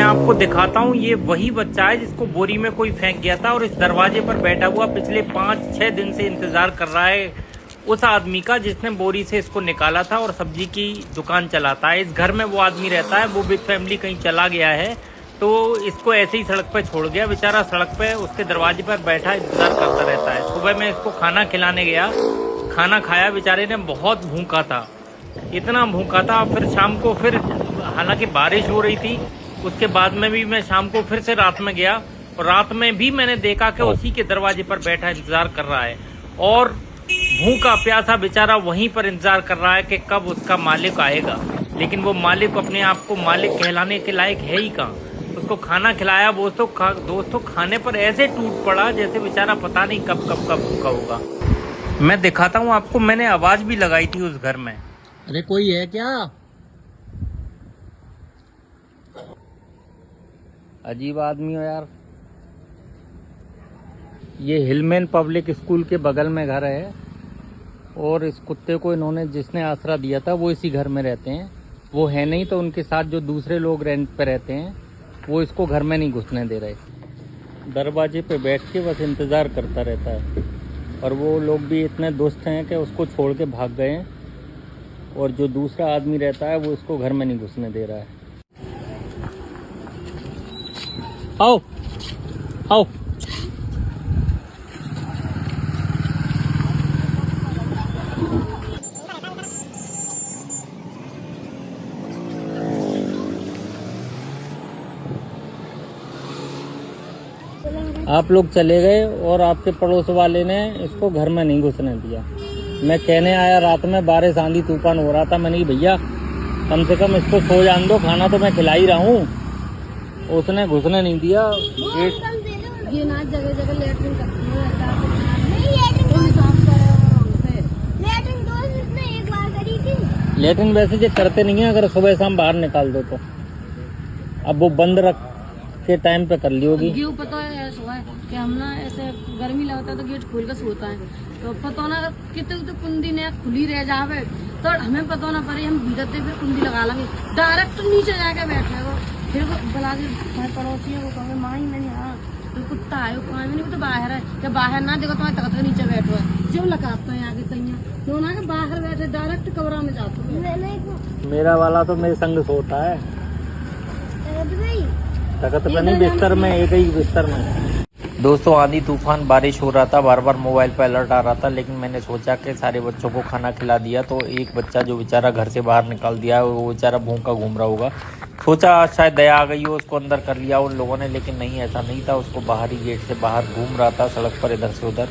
आपको दिखाता हूँ, ये वही बच्चा है जिसको बोरी में कोई फेंक गया था और इस दरवाजे पर बैठा हुआ पिछले 5-6 दिन से इंतजार कर रहा है उस आदमी का जिसने बोरी से इसको निकाला था और सब्जी की दुकान चलाता है। इस घर में वो आदमी रहता है, वो विद फैमिली कहीं चला गया है तो इसको ऐसे ही सड़क पे छोड़ गया। बेचारा सड़क पे उसके दरवाजे पर बैठा इंतजार करता रहता है। सुबह मैं इसको खाना खिलाने गया, खाना खाया, बेचारे ने बहुत भूखा था, इतना भूखा था। फिर शाम को फिर हालांकि बारिश हो रही थी, उसके बाद में भी मैं शाम को फिर से रात में गया और रात में भी मैंने देखा कि उसी के दरवाजे पर बैठा इंतजार कर रहा है और भूखा प्यासा बेचारा वहीं पर इंतजार कर रहा है कि कब उसका मालिक आएगा। लेकिन वो मालिक अपने आप को मालिक कहलाने के लायक है ही कहाँ। उसको खाना खिलाया, दोस्तों खाने पर ऐसे टूट पड़ा जैसे बेचारा पता नहीं कब भूखा होगा। मैं दिखाता हूँ आपको, मैंने आवाज भी लगाई थी उस घर में। अरे कोई है क्या? अजीब आदमी हो यार। ये हिलमेन पब्लिक स्कूल के बगल में घर है और इस कुत्ते को इन्होंने जिसने आसरा दिया था वो इसी घर में रहते हैं। वो है नहीं तो उनके साथ जो दूसरे लोग रेंट पे रहते हैं वो इसको घर में नहीं घुसने दे रहे। दरवाजे पे बैठ के बस इंतज़ार करता रहता है और वो लोग भी इतने दुष्ट हैं कि उसको छोड़ के भाग गए हैं और जो दूसरा आदमी रहता है वो इसको घर में नहीं घुसने दे रहा है। आओ आओ। आप लोग चले गए और आपके पड़ोस वाले ने इसको घर में नहीं घुसने दिया। मैं कहने आया, रात में बारिश आंधी तूफान हो रहा था, मैंने भैया कम से कम इसको सो जान दो, खाना तो मैं खिला ही रहा हूँ। उसने घुसने नहीं दिया। ये ना जगह जगह लेटरिन लेटरिन वैसे जो करते नहीं है, अगर सुबह शाम बाहर निकाल दो तो। अब वो बंद रख के टाइम पे कर ली होगी। क्यों पता है ऐसा है कि हम ना ऐसे गर्मी लगता है तो गेट खोल कर सोता है, तो पता ना कितने तो कुंडी ने खुली रह जावे तो हमें पता ना पड़े, हम भीगते फिर कुंडी लगा लेंगे, डायरेक्ट नीचे जाके बैठे वो। फिर वो बुला के हमारे पड़ोसी है, वो कहोगे माँ ही मैंने, हाँ तो कुत्ता है वो, मैंने तो बाहर है, जब बाहर ना देखो तुम्हारे तख्त के नीचे बैठो है, जो लगाते हैं आगे तैयार तो ना बाहर बैठे डायरेक्ट कमरा में जाते हैं। मेरा वाला तो मेरे संग सोता है, तख्त पे नहीं, बिस्तर में, एक ही बिस्तर में। दोस्तों आंधी तूफान बारिश हो रहा था, बार बार मोबाइल पे अलर्ट आ रहा था, लेकिन मैंने सोचा कि सारे बच्चों को खाना खिला दिया तो एक बच्चा जो बेचारा घर से बाहर निकाल दिया वो बेचारा भूखा घूम रहा होगा। सोचा शायद दया आ गई हो, उसको अंदर कर लिया उन लोगों ने, लेकिन नहीं, ऐसा नहीं था। उसको बाहरी गेट से बाहर घूम रहा था सड़क पर इधर से उधर,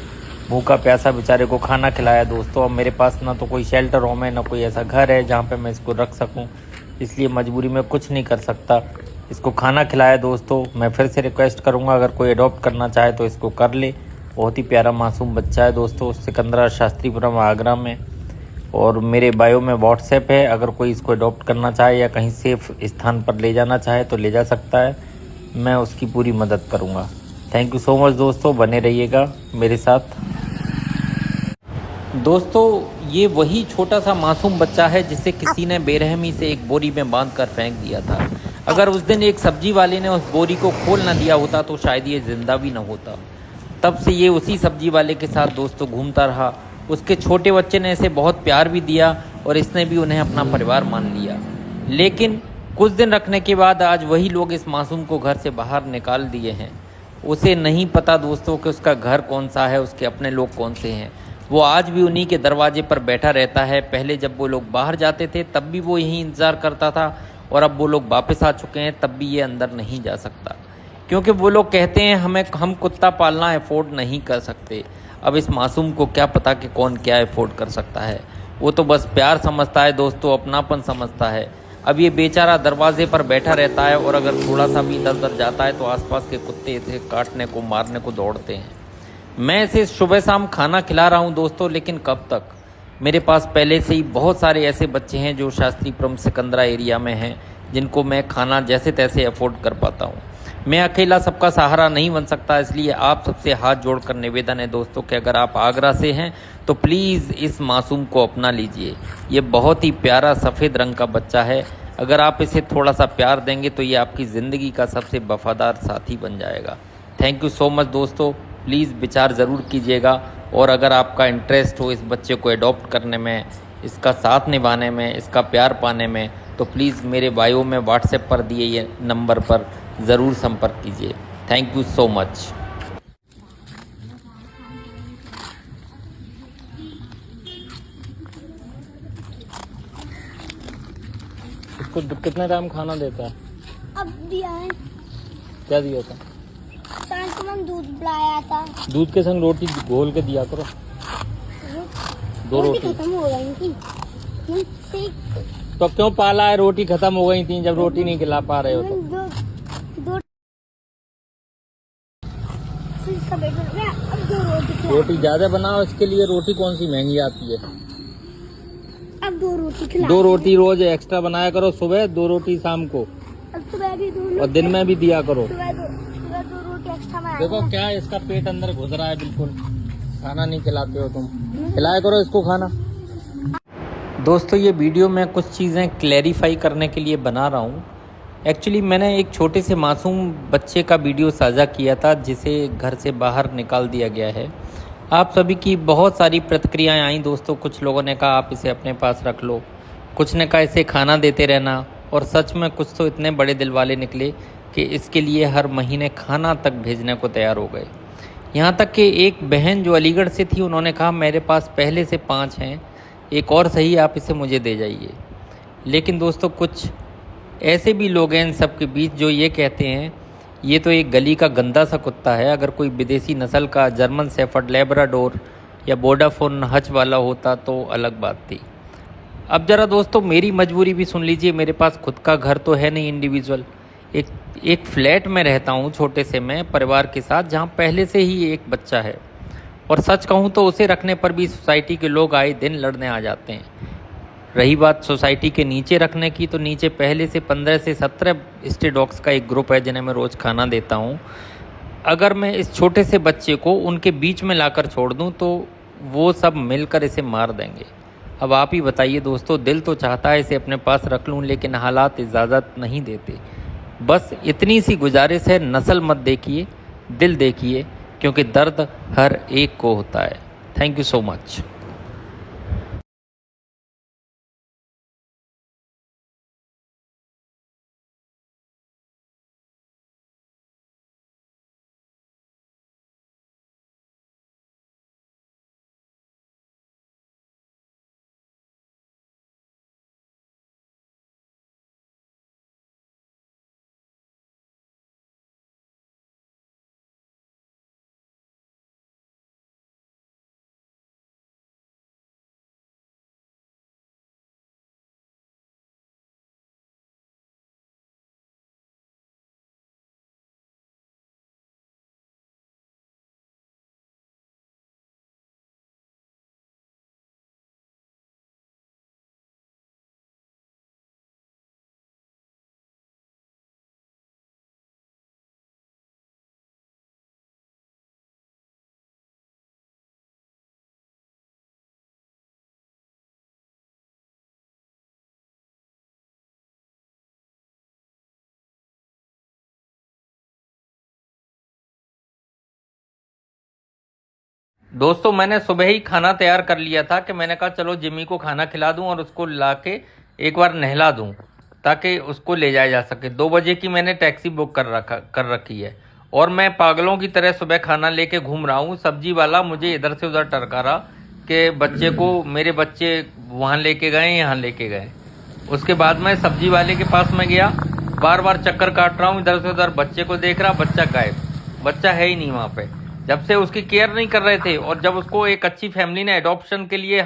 भूखा प्यासा बेचारे को खाना खिलाया। दोस्तों अब मेरे पास ना तो कोई शेल्टर होम है, ना कोई ऐसा घर है जहाँ पे मैं इसको रख सकूँ, इसलिए मजबूरी में कुछ नहीं कर सकता, इसको खाना खिलाया। दोस्तों मैं फिर से रिक्वेस्ट करूंगा, अगर कोई अडॉप्ट करना चाहे तो इसको कर ले। बहुत ही प्यारा मासूम बच्चा है दोस्तों, सिकंदरा शास्त्रीपुरम आगरा में, और मेरे बायो में व्हाट्सएप है। अगर कोई इसको अडॉप्ट करना चाहे या कहीं सेफ स्थान पर ले जाना चाहे तो ले जा सकता है, मैं उसकी पूरी मदद करूंगा। थैंक यू सो मच दोस्तों, बने रहिएगा मेरे साथ। दोस्तों ये वही छोटा सा मासूम बच्चा है जिसे किसी ने बेरहमी से एक बोरी में बांधकर फेंक दिया था। अगर उस दिन एक सब्जी वाले ने उस बोरी को खोल न दिया होता तो शायद ये जिंदा भी न होता। तब से ये उसी सब्जी वाले के साथ दोस्तों घूमता रहा। उसके छोटे बच्चे ने इसे बहुत प्यार भी दिया और इसने भी उन्हें अपना परिवार मान लिया। लेकिन कुछ दिन रखने के बाद आज वही लोग इस मासूम को घर से बाहर निकाल दिए हैं। उसे नहीं पता दोस्तों कि उसका घर कौन सा है, उसके अपने लोग कौन से हैं। वो आज भी उन्हीं के दरवाजे पर बैठा रहता है। पहले जब वो लोग बाहर जाते थे तब भी वो यहीं इंतज़ार करता था, और अब वो लोग वापस आ चुके हैं तब भी ये अंदर नहीं जा सकता, क्योंकि वो लोग कहते हैं हम कुत्ता पालना अफोर्ड नहीं कर सकते। अब इस मासूम को क्या पता कि कौन क्या अफोर्ड कर सकता है। वो तो बस प्यार समझता है दोस्तों, अपनापन समझता है। अब ये बेचारा दरवाजे पर बैठा रहता है और अगर थोड़ा सा भी इधर उधर जाता है तो आसपास के कुत्ते इसे काटने को, मारने को दौड़ते हैं। मैं इसे सुबह शाम खाना खिला रहा हूँ दोस्तों, लेकिन कब तक। मेरे पास पहले से ही बहुत सारे ऐसे बच्चे हैं जो शास्त्रीपुरम सिकंदरा एरिया में हैं, जिनको मैं खाना जैसे तैसे अफोर्ड कर पाता हूँ। मैं अकेला सबका सहारा नहीं बन सकता, इसलिए आप सबसे हाथ जोड़कर निवेदन है दोस्तों कि अगर आप आगरा से हैं तो प्लीज़ इस मासूम को अपना लीजिए। ये बहुत ही प्यारा सफ़ेद रंग का बच्चा है। अगर आप इसे थोड़ा सा प्यार देंगे तो ये आपकी ज़िंदगी का सबसे वफादार साथी बन जाएगा। थैंक यू सो मच दोस्तों, प्लीज़ विचार ज़रूर कीजिएगा। और अगर आपका इंटरेस्ट हो इस बच्चे को एडॉप्ट करने में, इसका साथ निभाने में, इसका प्यार पाने में, तो प्लीज़ मेरे बायो में व्हाट्सएप पर दिए ये नंबर पर ज़रूर संपर्क कीजिए। Thank you so much. इसको कितने टाइम खाना देता है? अब दिया है। क्या दिया था? शाम को मैंने दूध पिलाया था। दूध के संग रोटी घोल के दिया करो। दो रोटी खत्म हो गई थी। तो क्यों पाला है? रोटी खत्म हो गई थी जब रोटी नहीं खिला पा रहे हो तो। अब दो रोटी रोटी ज्यादा बनाओ, इसके लिए रोटी कौन सी महंगी आती है। अब दो रोटी खिला। दो रोटी रोज एक्स्ट्रा बनाया करो, सुबह 2 रोटी शाम को, अब सुबह भी दो और दिन में भी दिया करो। सुबह दो रोटी एक्स्ट्रा बनाया। देखो क्या इसका पेट अंदर घुस रहा है, बिल्कुल खाना नहीं खिलाते हो तुम। खिलाया करो इसको खाना। दोस्तों ये वीडियो मैं कुछ चीज़ें क्लैरिफाई करने के लिए बना रहा हूँ। एक्चुअली मैंने एक छोटे से मासूम बच्चे का वीडियो साझा किया था जिसे घर से बाहर निकाल दिया गया है। आप सभी की बहुत सारी प्रतिक्रियाएं आई दोस्तों। कुछ लोगों ने कहा आप इसे अपने पास रख लो, कुछ ने कहा इसे खाना देते रहना, और सच में कुछ तो इतने बड़े दिल वाले निकले कि इसके लिए हर महीने खाना तक भेजने को तैयार हो गए। यहाँ तक कि एक बहन जो अलीगढ़ से थी, उन्होंने कहा मेरे पास पहले से 5 हैं, एक और सही, आप इसे मुझे दे जाइए। लेकिन दोस्तों कुछ ऐसे भी लोग हैं इन सब के बीच जो ये कहते हैं ये तो एक गली का गंदा सा कुत्ता है, अगर कोई विदेशी नस्ल का जर्मन शेफर्ड, लैब्राडोर या वोडाफोन हच वाला होता तो अलग बात थी। अब ज़रा दोस्तों मेरी मजबूरी भी सुन लीजिए। मेरे पास खुद का घर तो है नहीं इंडिविजुअल, एक फ्लैट में रहता हूँ छोटे से मैं परिवार के साथ, जहाँ पहले से ही एक बच्चा है। और सच कहूँ तो उसे रखने पर भी सोसाइटी के लोग आए दिन लड़ने आ जाते हैं। रही बात सोसाइटी के नीचे रखने की, तो नीचे पहले से 15 से 17 स्टे डॉग्स का एक ग्रुप है जिन्हें मैं रोज़ खाना देता हूँ। अगर मैं इस छोटे से बच्चे को उनके बीच में लाकर छोड़ दूँ तो वो सब मिलकर इसे मार देंगे। अब आप ही बताइए दोस्तों, दिल तो चाहता है इसे अपने पास रख लूँ, लेकिन हालात इजाज़त नहीं देते। बस इतनी सी गुजारिश है, नस्ल मत देखिए, दिल देखिए, क्योंकि दर्द हर एक को होता है। Thank you so much. दोस्तों मैंने सुबह ही खाना तैयार कर लिया था कि मैंने कहा चलो जिमी को खाना खिला दूं और उसको ला के एक बार नहला दूं ताकि उसको ले जाया जा सके। 2 बजे की मैंने टैक्सी बुक कर रखी है और मैं पागलों की तरह सुबह खाना लेके घूम रहा हूं। सब्जी वाला मुझे इधर से उधर टरका रहा कि बच्चे को, मेरे बच्चे वहाँ लेके गए, यहाँ लेके गए। उसके बाद मैं सब्जी वाले के पास में गया, बार बार चक्कर काट रहा हूँ, इधर से उधर बच्चे को देख रहा, बच्चा गायब, बच्चा है ही नहीं वहाँ पे। जब से उसकी केयर नहीं कर रहे थे और जब उसको एक अच्छी फैमिली ने एडॉप्शन के लिए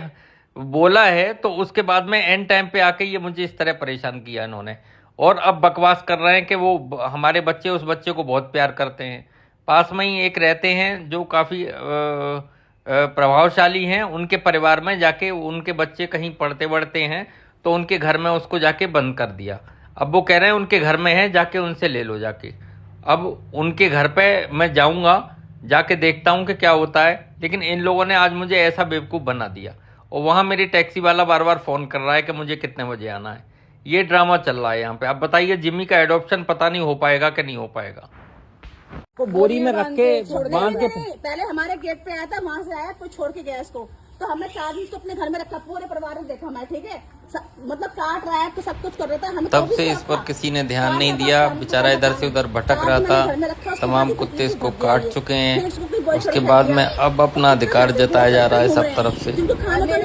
बोला है तो उसके बाद में एंड टाइम पे आके ये मुझे इस तरह परेशान किया इन्होंने। और अब बकवास कर रहे हैं कि वो हमारे बच्चे उस बच्चे को बहुत प्यार करते हैं। पास में ही एक रहते हैं जो काफ़ी प्रभावशाली हैं, उनके परिवार में जाके उनके बच्चे कहीं पढ़ते बढ़ते हैं तो उनके घर में उसको जाके बंद कर दिया। अब वो कह रहे हैं उनके घर में है, जाके उनसे ले लो जाके। अब उनके घर पे मैं जाऊंगा, जाके देखता हूँ कि क्या होता है। लेकिन इन लोगों ने आज मुझे ऐसा बेवकूफ़ बना दिया और वहाँ मेरी टैक्सी वाला बार बार फ़ोन कर रहा है कि मुझे कितने बजे आना है। ये ड्रामा चल रहा है यहाँ पे। अब बताइए जिम्मी का एडॉप्शन पता नहीं हो पाएगा कि नहीं हो पाएगा। को बोरी में रख के बांध के पहले हमारे गेट पे आया था, वहाँ से आया, कोई छोड़ के गया इसको, तो हमने 4 दिन इसको अपने घर में रखा, पूरे परिवार ने देखा हमारे, ठीक है, मतलब काट रहा है तो सब कुछ कर रहा था, हमें तब से इस पर किसी ने ध्यान नहीं दिया, बेचारा इधर से उधर भटक रहा था। तमाम कुत्ते इसको काट चुके हैं। उसके बाद में अब अपना अधिकार जताया जा रहा है सब तरफ से। अंकल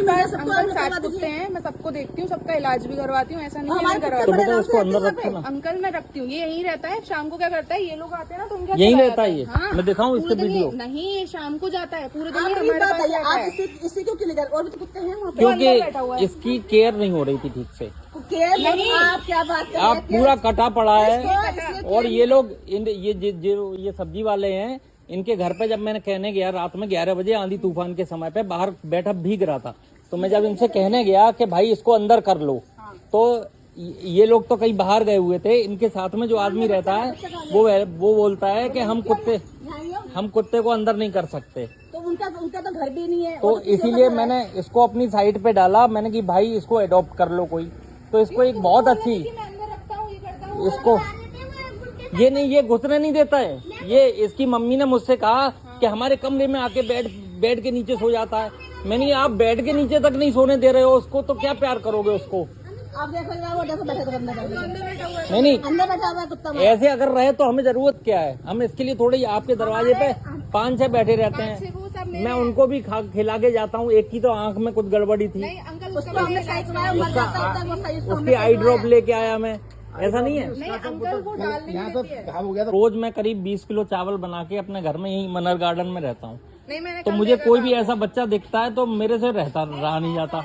7 कुत्ते हैं, मैं सबको देखती हूँ, सबका इलाज भी करवाती हूँ, ऐसा नहीं है तो बेटा उसको अंदर रखो ना। अंकल मैं रखती हूँ, ये यहीं रहता है। शाम को क्या करता है, ये लोग आते हैं ना तो उनके यहीं रहता है ये। मैं दिखाऊं इसके वीडियो? नहीं, ये शाम को जाता है, पूरे दिन हमारे पास रहता है। इसी को क्यों लेकर, और भी तो कुत्ते हैं वहाँ पे। क्योंकि इसकी केयर नहीं हो रही थी ठीक से। केयर नहीं, आप क्या बात कर रहे आप पूरा कटा पड़ा है। और ये लोग ये सब्जी वाले हैं, इनके घर पे जब मैंने कहने गया रात में 11 बजे आंधी तूफान के समय पे, बाहर बैठा भीग रहा था, तो मैं जब इनसे कहने गया कि भाई इसको अंदर कर लो, तो ये लोग तो कहीं बाहर गए हुए थे। इनके साथ में जो आदमी रहता है वो बोलता है कि हम कुत्ते को अंदर नहीं कर सकते, तो उनका तो घर भी नहीं है। तो इसीलिए मैंने इसको अपनी साइड पे डाला। मैंने कि भाई इसको अडॉप्ट कर लो कोई, तो इसको एक बहुत अच्छी इसको ये नहीं, ये घुसने नहीं देता है। ये इसकी मम्मी ने मुझसे कहा कि हमारे कमरे में आके बेड के नीचे सो जाता है। मैंने आप बेड के नीचे तक नहीं सोने दे रहे हो उसको, तो क्या प्यार करोगे उसको? आप देखो नहीं अंदर बैठा हुआ है कुत्ता। ऐसे अगर रहे तो हमें जरूरत क्या है? हम इसके लिए थोड़ी आपके दरवाजे पे 5-6 बैठे रहते हैं। मैं उनको भी खिला के जाता हूँ। एक की तो आंख में कुछ गड़बड़ी थी, उसकी आई ड्रॉप लेके आया मैं। ऐसा नहीं है। रोज मैं करीब 20 किलो चावल बना के अपने घर में यही मनर गार्डन में रहता हूँ। तो मुझे कोई भी ऐसा बच्चा दिखता है तो मेरे से रहा नहीं जाता।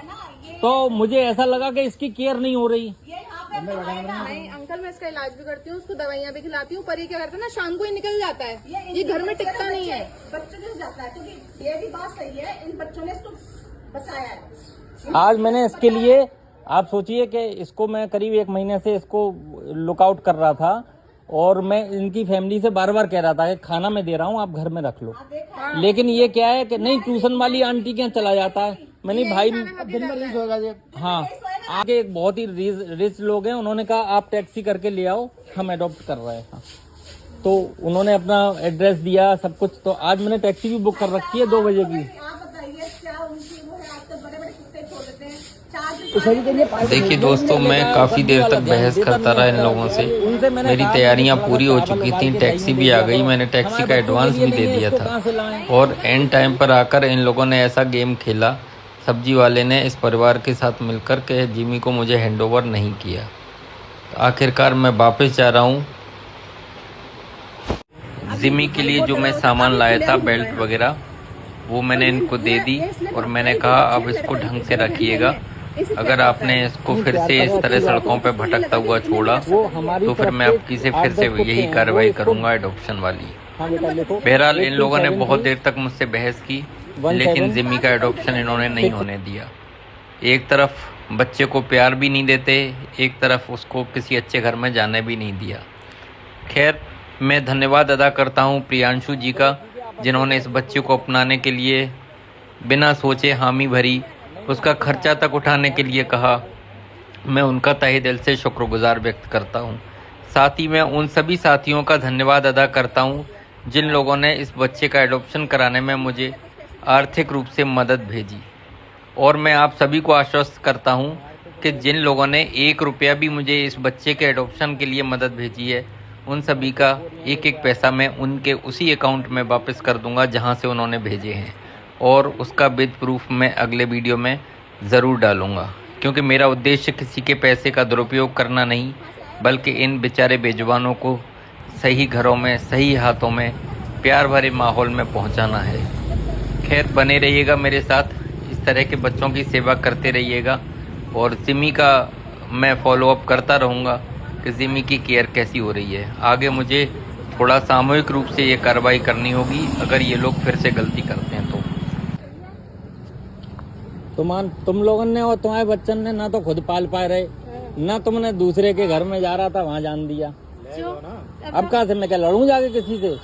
तो मुझे ऐसा लगा कि इसकी केयर नहीं हो रही। नहीं अंकल, मैं इसका इलाज भी करती हूँ, उसको दवाइयाँ भी खिलाती हूँ, पर ये क्या करता है ना, शाम को ही निकल जाता है, ये घर में टिकता नहीं है। बच्चों के जाता है, क्योंकि ये भी बात सही है, इन बच्चों ने इसको बचाया है। आज मैंने इसके लिए, आप सोचिए कि इसको मैं करीब 1 महीने से इसको लुकआउट कर रहा था, और मैं इनकी फैमिली से बार बार कह रहा था कि खाना मैं दे रहा हूँ, आप घर में रख लो। लेकिन ये क्या है कि नहीं, ट्यूशन वाली आंटी के यहाँ चला जाता है। मैंने भाई हाँ, आगे एक बहुत ही रिच लोग हैं, उन्होंने कहा आप टैक्सी करके ले आओ, हम अडॉप्ट कर रहे हैं। हाँ। तो उन्होंने अपना एड्रेस दिया, सब कुछ। तो आज मैंने टैक्सी भी बुक कर रखी है 2 बजे की। देखिए दोस्तों, मैं काफ़ी देर तक बहस करता रहा इन लोगों से। मेरी तैयारियां पूरी हो चुकी थी, टैक्सी भी आ गई, मैंने टैक्सी का एडवांस भी दे दिया था। और एंड टाइम पर आकर इन लोगों ने ऐसा गेम खेला, सब्जी वाले ने इस परिवार के साथ मिलकर के जिमी को मुझे हैंडओवर नहीं किया। आखिरकार मैं वापस जा रहा हूँ। जिमी के लिए जो मैं सामान लाया था, बेल्ट वगैरह, वो मैंने इनको दे दी और मैंने कहा अब इसको ढंग से रखिएगा। अगर आपने इसको फिर से इस तरह सड़कों पे भटकता हुआ छोड़ा तो फिर मैं आपकी से फिर से यही कार्रवाई करूंगा, एडॉप्शन वाली। बहरहाल इन लोगों ने बहुत देर तक मुझसे बहस की, लेकिन जिमी का एडॉप्शन इन्होंने नहीं होने दिया। एक तरफ बच्चे को प्यार भी नहीं देते, एक तरफ उसको किसी अच्छे घर में जाने भी नहीं दिया। खैर, मैं धन्यवाद अदा करता हूँ प्रियांशु जी का, जिन्होंने इस बच्चे को अपनाने के लिए बिना सोचे हामी भरी, उसका खर्चा तक उठाने के लिए कहा। मैं उनका तहे दिल से शुक्रगुजार व्यक्त करता हूँ। साथ ही मैं उन सभी साथियों का धन्यवाद अदा करता हूँ जिन लोगों ने इस बच्चे का एडॉप्शन कराने में मुझे आर्थिक रूप से मदद भेजी। और मैं आप सभी को आश्वस्त करता हूँ कि जिन लोगों ने 1 रुपया भी मुझे इस बच्चे के एडॉप्शन के लिए मदद भेजी है, उन सभी का 1-1 पैसा मैं उनके उसी अकाउंट में वापस कर दूंगा जहां से उन्होंने भेजे हैं, और उसका विद प्रूफ मैं अगले वीडियो में ज़रूर डालूंगा। क्योंकि मेरा उद्देश्य किसी के पैसे का दुरुपयोग करना नहीं, बल्कि इन बेचारे बेजुबानों को सही घरों में, सही हाथों में, प्यार भरे माहौल में पहुंचाना है। खैर, बने रहिएगा मेरे साथ, इस तरह के बच्चों की सेवा करते रहिएगा, और जिमी का मैं फॉलोअप करता रहूँगा कि जिमी की केयर कैसी हो रही है। आगे मुझे थोड़ा सामूहिक रूप से ये कार्रवाई करनी होगी अगर ये लोग फिर से गलती करते हैं तो। तुम लोगों ने और तुम्हारे बच्चन ने ना तो खुद पाल पाए रहे, ना तुमने दूसरे के घर में जा रहा था वहाँ जान दिया। अब कहाँ से मैं क्या लड़ूं जाके किसी से?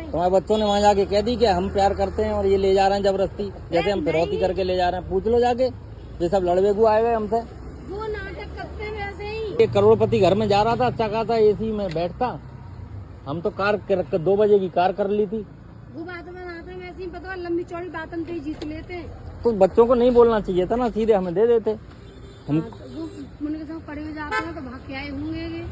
तुम्हारे बच्चों ने वहाँ जाके कह दी कि हम प्यार करते हैं और ये ले जा रहे हैं जबरदस्ती, जैसे हम फिरौती करके ले जा रहे हैं। पूछ लो जाके, ये सब लड़वेगू आए हुए हमसे। एक करोड़पति घर में जा रहा था, अच्छा खासा एसी में बैठता। हम तो कार 2 बजे की कार कर ली थी। वो बात बनाते हैं वैसे ही, पता लंबी चौड़ी बात हम जीत लेते हैं। तो बच्चों को नहीं बोलना चाहिए था ना, सीधे हमें दे देते हम। हाँ, तो वो उनके संग पड़े हुए जाते हैं तो भाग के आए होंगे।